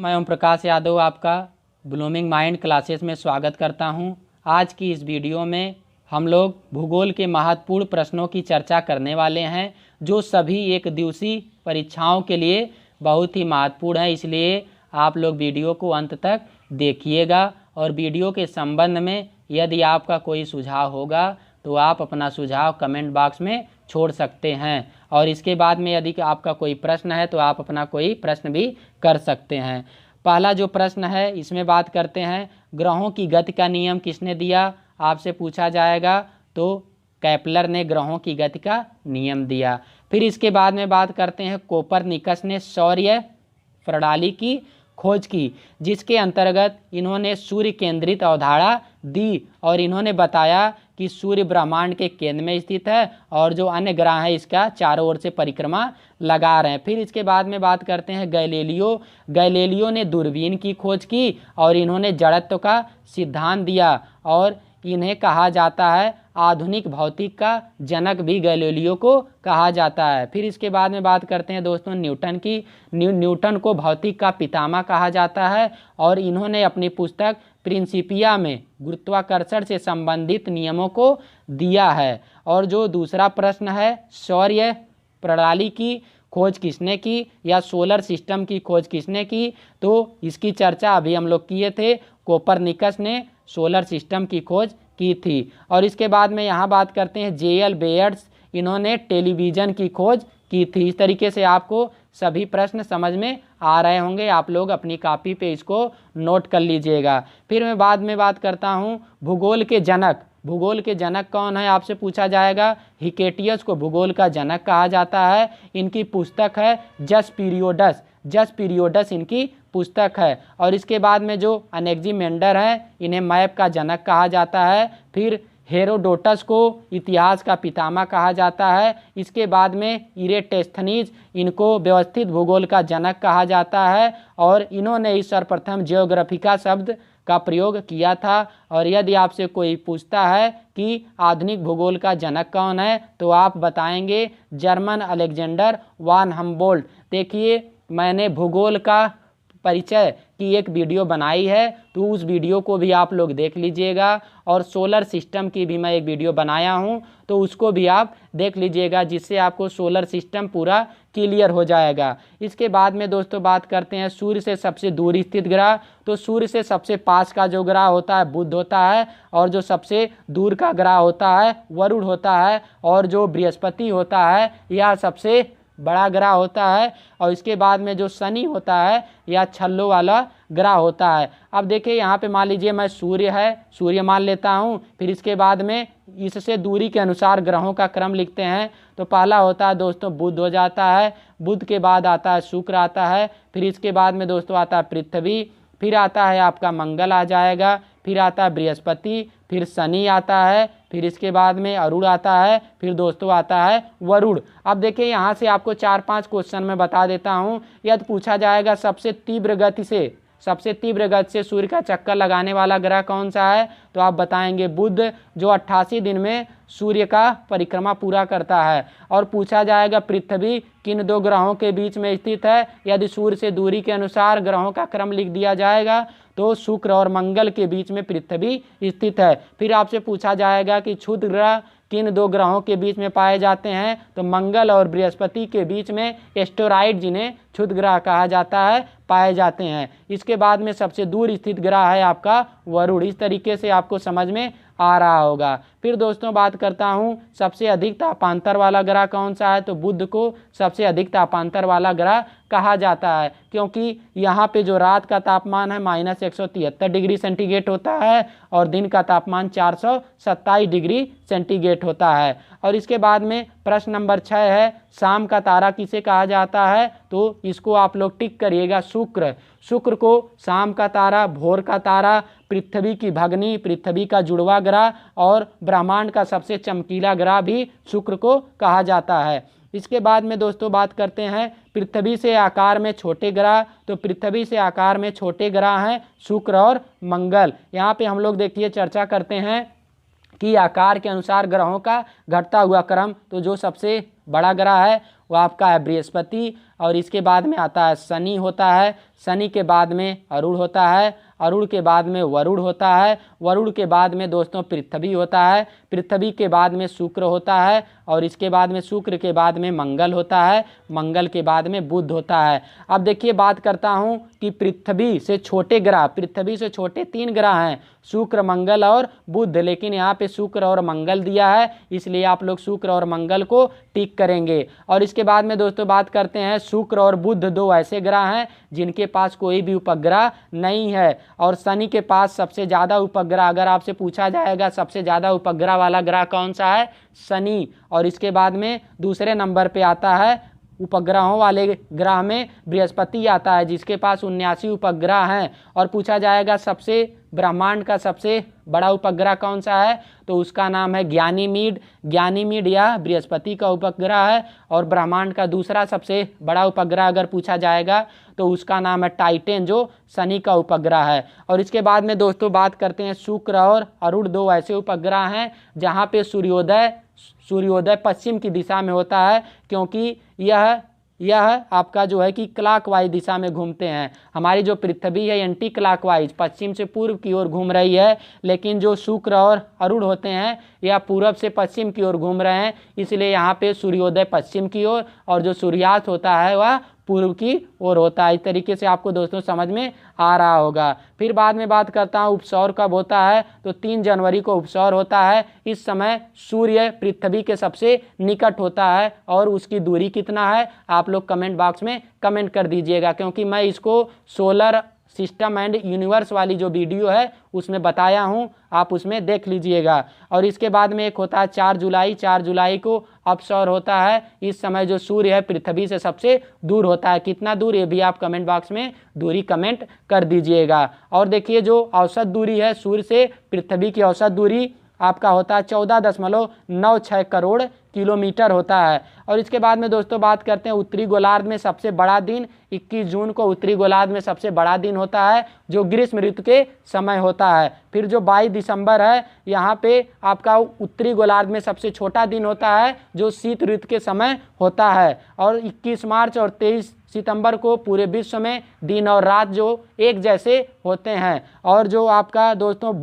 मैं ओम प्रकाश यादव आपका blooming mind classes में स्वागत करता हूं। आज की इस वीडियो में हम लोग भूगोल के महत्वपूर्ण प्रश्नों की चर्चा करने वाले हैं, जो सभी एक दिवसीय परीक्षाओं के लिए बहुत ही महत्वपूर्ण है। इसलिए आप लोग वीडियो को अंत तक देखिएगा और वीडियो के संबंध में यदि आपका कोई सुझाव होगा तो आप अपना सुझाव कमेंट बॉक्स में छोड़ सकते हैं। और इसके बाद में यदि आपका कोई प्रश्न है तो आप अपना कोई प्रश्न भी कर सकते हैं। पहला जो प्रश्न है इसमें बात करते हैं, ग्रहों की गति का नियम किसने दिया? आपसे पूछा जाएगा। तो केपलर ने ग्रहों की गति का नियम दिया। फिर इसके बाद में बात करते हैं, कोपरनिकस ने सौर प्रणाली की खोज की, जिसके अंतर्गत इन्होंने सूर्य केंद्रित अवधारणा दी और इन्होंने बताया कि सूर्य ब्रह्मांड के केंद्र में स्थित है और जो अन्य ग्रह है इसका चारों ओर से परिक्रमा लगा रहे हैं। फिर इसके बाद में बात करते हैं, गैलीलियो ने दूरबीन की खोज की और इन्होंने जड़त्व का सिद्धांत दिया और इन्हें कहा जाता है आधुनिक भौतिक का जनक भी गैलीलियो को कहा जाता है। फिर इसके बाद में बात करते हैं दोस्तों न्यूटन की। न्यूटन को भौतिक का पितामह कहा जाता है और इन्होंने अपनी पुस्तक प्रिंसिपिया में गुरुत्वाकर्षण से संबंधित नियमों को दिया है। और जो दूसरा प्रश्न है, सौर प्रणाली की खोज किसने की या सोलर सिस्टम की खोज किसने की? तो इसकी चर्चा अभी हम लोग किए थे। कोपरनिकस ने सोलर सिस्टम की खोज की थी। और इसके बाद में यहाँ बात करते हैं, जेएल बेयर्स, इन्होंने टेलीविज़न की खोज की थी। इस तरीके से आपको सभी प्रश्न समझ में आ रहे होंगे। आप लोग अपनी कॉपी पे इसको नोट कर लीजिएगा। फिर मैं बाद में बात करता हूँ, भूगोल के जनक कौन है? आपसे पूछा जाएगा। हिकेटियस को भूगोल का जनक कहा जाता है। इनकी पुस्तक है जस पीरियोडस इनकी पुस्तक है। और इसके बाद में जो अनेक्सिमेंडर है, इन्हें मैप का जनक कहा जाता है। फिर हेरोडोटस को इतिहास का पितामह कहा जाता है। इसके बाद में इरेटोस्थनीज, इनको व्यवस्थित भूगोल का जनक कहा जाता है और इन्होंने इस सर्वप्रथम जियोग्राफिका शब्द का प्रयोग किया था। और यदि आपसे कोई पूछता है कि आधुनिक भूगोल का जनक कौन है तो आप बताएंगे जर्मन अलेक्जेंडर वान हम्बोल्ट। देखिए, मैंने भूगोल का परिचय की एक वीडियो बनाई है, तो उस वीडियो को भी आप लोग देख लीजिएगा। और सोलर सिस्टम की भी मैं एक वीडियो बनाया हूं, तो उसको भी आप देख लीजिएगा, जिससे आपको सोलर सिस्टम पूरा क्लियर हो जाएगा। इसके बाद में दोस्तों बात करते हैं, सूर्य से सबसे दूर स्थित ग्रह। तो सूर्य से सबसे पास का जो ग्रह होता है बुध होता है और जो सबसे दूर का ग्रह होता है वरुण होता है। और जो बृहस्पति होता है यह सबसे बड़ा ग्रह होता है। और इसके बाद में जो शनि होता है या छल्लों वाला ग्रह होता है। अब देखिए, यहाँ पे मान लीजिए मैं सूर्य मान लेता हूँ। फिर इसके बाद में इससे दूरी के अनुसार ग्रहों का क्रम लिखते हैं। तो पहला होता है दोस्तों बुध हो जाता है, बुध के बाद आता है शुक्र आता है। फिर इसके बाद में दोस्तों आता है पृथ्वी, फिर आता है आपका मंगल आ जाएगा, फिर आता है बृहस्पति, फिर शनि आता है, फिर इसके बाद में अरुण आता है, फिर दोस्तों आता है वरुण। अब देखिए, यहाँ से आपको 4-5 क्वेश्चन में बता देता हूँ। यदि पूछा जाएगा सबसे तीव्र गति से सूर्य का चक्कर लगाने वाला ग्रह कौन सा है, तो आप बताएंगे बुध, जो 88 दिन में सूर्य का परिक्रमा पूरा करता है। और पूछा जाएगा पृथ्वी किन दो ग्रहों के बीच में स्थित है? यदि सूर्य से दूरी के अनुसार ग्रहों का क्रम लिख दिया जाएगा तो शुक्र और मंगल के बीच में पृथ्वी स्थित है। फिर आपसे पूछा जाएगा कि क्षुद्र ग्रह किन दो ग्रहों के बीच में पाए जाते हैं, तो मंगल और बृहस्पति के बीच में एस्टेरॉइड, जिन्हें क्षुद्र ग्रह कहा जाता है, पाए जाते हैं। इसके बाद में सबसे दूर स्थित ग्रह है आपका वरुण। इस तरीके से आपको समझ में आ रहा होगा। फिर दोस्तों बात करता हूँ, सबसे अधिक तापांतर वाला ग्रह कौन सा है? तो बुध को सबसे अधिक तापांतर वाला ग्रह कहा जाता है, क्योंकि यहाँ पे जो रात का तापमान है -173 डिग्री सेंटीग्रेड होता है और दिन का तापमान 427 डिग्री सेंटीग्रेड होता है। और इसके बाद में प्रश्न नंबर 6 है, शाम का तारा किसे कहा जाता है? तो इसको आप लोग टिक करिएगा, शुक्र को शाम का तारा, भोर का तारा, पृथ्वी की भगनी, पृथ्वी का जुड़वा ग्रह और ब्रह्मांड का सबसे चमकीला ग्रह भी शुक्र को कहा जाता है। इसके बाद में दोस्तों बात करते हैं पृथ्वी से आकार में छोटे ग्रह। तो पृथ्वी से आकार में छोटे ग्रह हैं शुक्र और मंगल। यहाँ पे हम लोग देखिए चर्चा करते हैं कि आकार के अनुसार ग्रहों का घटता हुआ क्रम। तो जो सबसे बड़ा ग्रह है वो आपका है बृहस्पति, और इसके बाद में आता है शनि होता है, शनि के बाद में अरुण होता है, अरुण के बाद में वरुण होता है, वरुण के बाद में दोस्तों पृथ्वी होता है, पृथ्वी के बाद में शुक्र होता है, और इसके बाद में शुक्र के बाद में मंगल होता है, मंगल के बाद में बुध होता है। अब देखिए बात करता हूँ कि पृथ्वी से छोटे ग्रह, पृथ्वी से छोटे 3 ग्रह हैं, शुक्र मंगल और बुध, लेकिन यहाँ पे शुक्र और मंगल दिया है, इसलिए आप लोग शुक्र और मंगल को टिक करेंगे। और इसके बाद में दोस्तों बात करते हैं शुक्र और बुध 2 ऐसे ग्रह हैं जिनके पास कोई भी उपग्रह नहीं है, और शनि के पास सबसे ज़्यादा उपग्रह, अगर आपसे पूछा जाएगा सबसे ज़्यादा उपग्रह वाला ग्रह कौन सा है, शनि। और इसके बाद में दूसरे नंबर पे आता है उपग्रहों वाले ग्रह में बृहस्पति आता है, जिसके पास 79 उपग्रह हैं। और पूछा जाएगा सबसे ब्रह्मांड का सबसे बड़ा उपग्रह कौन सा है, तो उसका नाम है ज्ञानीमीड। ज्ञानीमीड यह बृहस्पति का उपग्रह है। और ब्रह्मांड का दूसरा सबसे बड़ा उपग्रह अगर पूछा जाएगा तो उसका नाम है टाइटन, जो शनि का उपग्रह है। और इसके बाद में दोस्तों बात करते हैं शुक्र और अरुण 2 ऐसे उपग्रह हैं जहाँ पे सूर्योदय पश्चिम की दिशा में होता है, क्योंकि यह आपका जो है कि क्लॉकवाइज दिशा में घूमते हैं। हमारी जो पृथ्वी है एंटी क्लॉकवाइज पश्चिम से पूर्व की ओर घूम रही है, लेकिन जो शुक्र और अरुण होते हैं यह पूरब से पश्चिम की ओर घूम रहे हैं, इसलिए यहाँ पे सूर्योदय पश्चिम की ओर और जो सूर्यास्त होता है वह पूर्व की ओर होता है। इस तरीके से आपको दोस्तों समझ में आ रहा होगा। फिर बाद में बात करता हूँ उपसौर कब होता है, तो 3 जनवरी को उपसौर होता है। इस समय सूर्य पृथ्वी के सबसे निकट होता है, और उसकी दूरी कितना है आप लोग कमेंट बॉक्स में कमेंट कर दीजिएगा, क्योंकि मैं इसको सोलर सिस्टम एंड यूनिवर्स वाली जो वीडियो है उसमें बताया हूँ, आप उसमें देख लीजिएगा। और इसके बाद में एक होता है 4 जुलाई, 4 जुलाई को अपसौर होता है। इस समय जो सूर्य है पृथ्वी से सबसे दूर होता है, कितना दूर ये भी आप कमेंट बॉक्स में दूरी कमेंट कर दीजिएगा। और देखिए जो औसत दूरी है सूर्य से पृथ्वी की औसत दूरी आपका होता है 14.96 करोड़ किलोमीटर होता है। और इसके बाद में दोस्तों बात करते हैं उत्तरी गोलार्ध में सबसे बड़ा दिन 21 जून को उत्तरी गोलार्ध में सबसे बड़ा दिन होता है, जो ग्रीष्म ऋतु के समय होता है। फिर जो 22 दिसंबर है यहाँ पे आपका उत्तरी गोलार्ध में सबसे छोटा दिन होता है, जो शीत ऋतु के समय होता है। और 21 मार्च और 23 सितंबर को पूरे विश्व में दिन और रात जो एक जैसे होते हैं। और जो आपका दोस्तों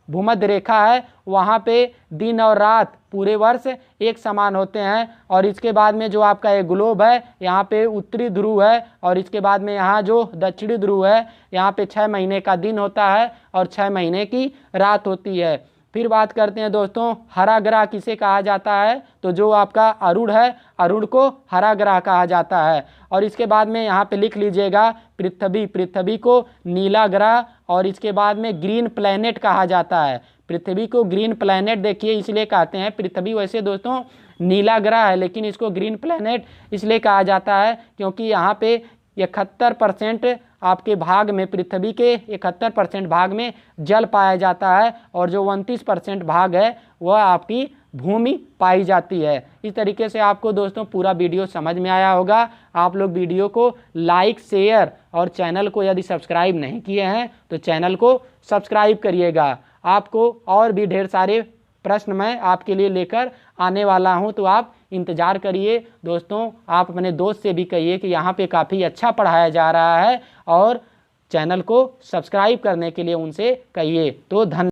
भूमध्य रेखा है वहाँ पे दिन और रात पूरे वर्ष एक समान होते हैं। और इसके बाद में जो आपका ये ग्लोब है यहाँ पे उत्तरी ध्रुव है, और इसके बाद में यहाँ जो दक्षिणी ध्रुव है यहाँ पे 6 महीने का दिन होता है और 6 महीने की रात होती है। फिर बात करते हैं दोस्तों हरा ग्रह किसे कहा जाता है, तो जो आपका अरुण है अरुण को हरा ग्रह कहा जाता है। और इसके बाद में यहाँ पे लिख लीजिएगा पृथ्वी को नीला ग्रह, और इसके बाद में ग्रीन प्लैनेट कहा जाता है। पृथ्वी को ग्रीन प्लैनेट देखिए इसलिए कहते हैं, पृथ्वी वैसे दोस्तों नीला ग्रह है लेकिन इसको ग्रीन प्लैनेट इसलिए कहा जाता है क्योंकि यहाँ पे 71% आपके भाग में, पृथ्वी के 71% भाग में जल पाया जाता है, और जो 29% भाग है वह आपकी भूमि पाई जाती है। इस तरीके से आपको दोस्तों पूरा वीडियो समझ में आया होगा। आप लोग वीडियो को लाइक, शेयर और चैनल को यदि सब्सक्राइब नहीं किए हैं तो चैनल को सब्सक्राइब करिएगा। आपको और भी ढेर सारे प्रश्न मैं आपके लिए लेकर आने वाला हूं, तो आप इंतज़ार करिए। दोस्तों आप अपने दोस्त से भी कहिए कि यहाँ पे काफ़ी अच्छा पढ़ाया जा रहा है, और चैनल को सब्सक्राइब करने के लिए उनसे कहिए। तो धन्यवाद।